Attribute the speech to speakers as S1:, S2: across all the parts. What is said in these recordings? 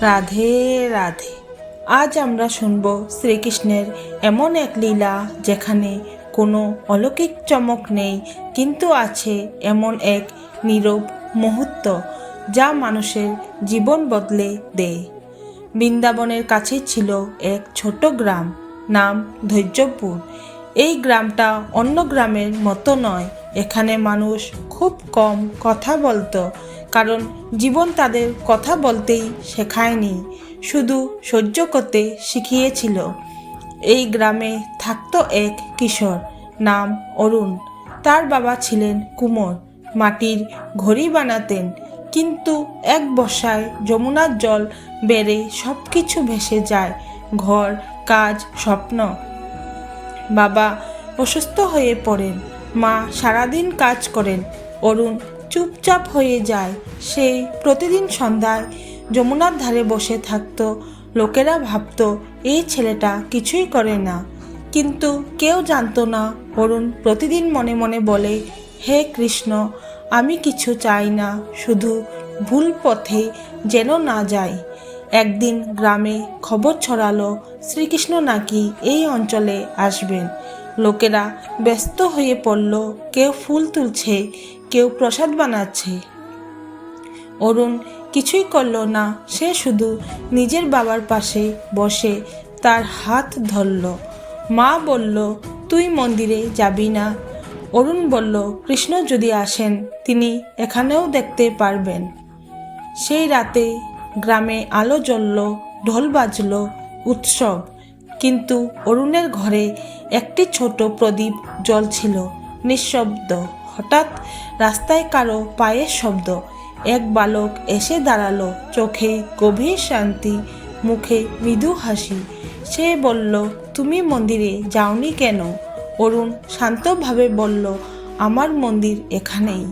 S1: রাধে রাধে। আজ আমরা শুনব শ্রীকৃষ্ণের এমন এক লীলা যেখানে কোনো অলৌকিক চমক নেই, কিন্তু আছে এমন এক নীরব মুহূর্ত যা মানুষের জীবন বদলে দেয়। বৃন্দাবনের কাছে ছিল এক ছোট গ্রাম, নাম ধৈর্যপুর। এই গ্রামটা অন্য গ্রামের মতো নয়। এখানে মানুষ খুব কম কথা বলতো, কারণ জীবন তাদের কথা বলতেই শেখায়নি, শুধু সহ্য করতে শিখিয়েছিল। এই গ্রামে থাকতো এক কিশোর, নাম অরুণ। তার বাবা ছিলেন কুমোর, মাটির ঘড়ি বানাতেন, কিন্তু এক বর্ষায় যমুনার জল বেড়ে সব কিছু ভেসে যায়, ঘর, কাজ, স্বপ্ন। বাবা অসুস্থ হয়ে পড়েন, মা সারাদিন কাজ করেন, অরুণ চুপচাপ হয়ে যায়। সে প্রতিদিন সন্ধ্যায় যমুনার ধারে বসে থাকতো। লোকেরা ভাবতো এই ছেলেটা কিছুই করে না, কিন্তু কেউ জানতো না অরুণ প্রতিদিন মনে মনে বলে, হে কৃষ্ণ, আমি কিছু চাই না, শুধু ভুল পথে যেন না যাই। একদিন গ্রামে খবর ছড়ালো শ্রীকৃষ্ণ নাকি এই অঞ্চলে আসবেন। লোকেরা ব্যস্ত হয়ে পড়ল, কেউ ফুল তুলছে, কেউ প্রসাদ বানাচ্ছে। অরুণ কিছুই করল না, সে শুধু নিজের বাবার পাশে বসে তার হাত ধরল। মা বলল, তুই মন্দিরে যাবি না? অরুণ বলল, কৃষ্ণ যদি আসেন তিনি এখানেও দেখতে পারবেন। সেই রাতে গ্রামে আলো জ্বলল, ঢোল বাজল, উৎসব। কিন্তু অরুণের ঘরে একটি ছোট প্রদীপ জ্বলছিল, নিঃশব্দ। হঠাৎ রাস্তায় কারো পায়ের শব্দ। এক বালক এসে দাঁড়ালো, চোখে গভীর শান্তি, মুখে মৃদু হাসি। সে বলল, তুমি মন্দিরে যাওনি কেন? অরুণ শান্তভাবে বলল, আমার মন্দির এখানেই।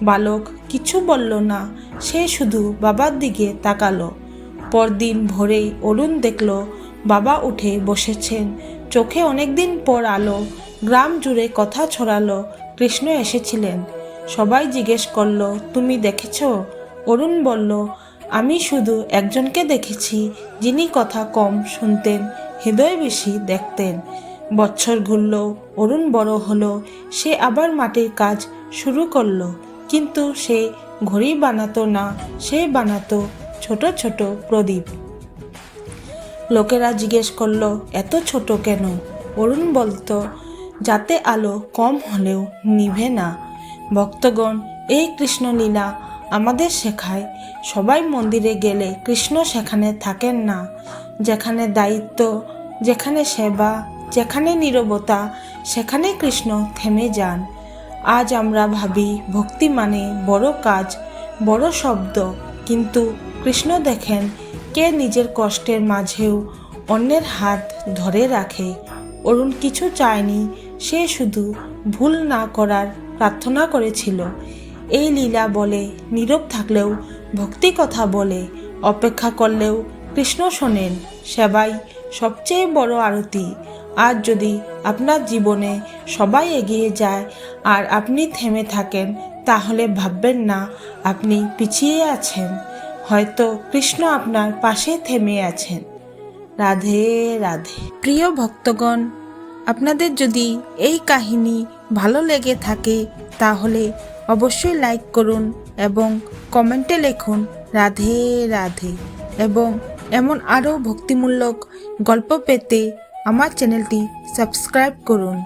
S1: বালক কিছু বলল না, সে শুধু বাবার দিকে তাকালো। পরদিন ভোরে অরুণ দেখল বাবা উঠে বসেছেন, চোখে অনেকদিন পর আলো। গ্রাম জুড়ে কথা ছড়ালো, কৃষ্ণ এসেছিলেন। সবাই জিজ্ঞেস করলো, তুমি দেখেছ? অরুণ বলল, আমি শুধু একজনকে দেখেছি, যিনি কথা কম শুনতেন, হৃদয় বেশি দেখতেন। বছর ঘুরল, অরুণ বড় হলো, সে আবার মাটির কাজ শুরু করলো। কিন্তু সে ঘড়ি বানাতো না, সে বানাতো ছোট ছোট প্রদীপ। লোকেরা জিজ্ঞেস করলো, এত ছোট কেন? অরুণ বলতো, যাতে আলো কম হলেও নিভে না। ভক্তগণ, এই কৃষ্ণলীলা আমাদের শেখায়, সবাই মন্দিরে গেলে কৃষ্ণ সেখানে থাকেন না। যেখানে দায়িত্ব, যেখানে সেবা, যেখানে নীরবতা, সেখানে কৃষ্ণ থেমে যান। আজ আমরা ভাবি ভক্তি মানে বড় কাজ, বড় শব্দ, কিন্তু কৃষ্ণ দেখেন কে নিজের কষ্টের মাঝেও অন্যের হাত ধরে রাখে। অরুণ কিছু চায়নি, সে শুধু ভুল না করার প্রার্থনা করেছিল। এই লীলা বলে, নীরব থাকলেও ভক্তি কথা বলে, অপেক্ষা করলেও কৃষ্ণ শোনেন। সেবাই সবচেয়ে বড় আরতি। আজ যদি আপনার জীবনে সবাই এগিয়ে যায় আর আপনি থেমে থাকেন, তাহলে ভাববেন না আপনি পিছিয়ে আছেন, হয়তো কৃষ্ণ আপনার পাশে থেমে আছেন। রাধে রাধে। প্রিয় ভক্তগণ, আপনাদের যদি এই কাহিনী ভালো লেগে থাকে তাহলে অবশ্যই লাইক করুন এবং কমেন্টে লিখুন রাধে রাধে। এবং এমন আরও ভক্তিমূলক গল্প পেতে আমার চ্যানেলটি সাবস্ক্রাইব করুন।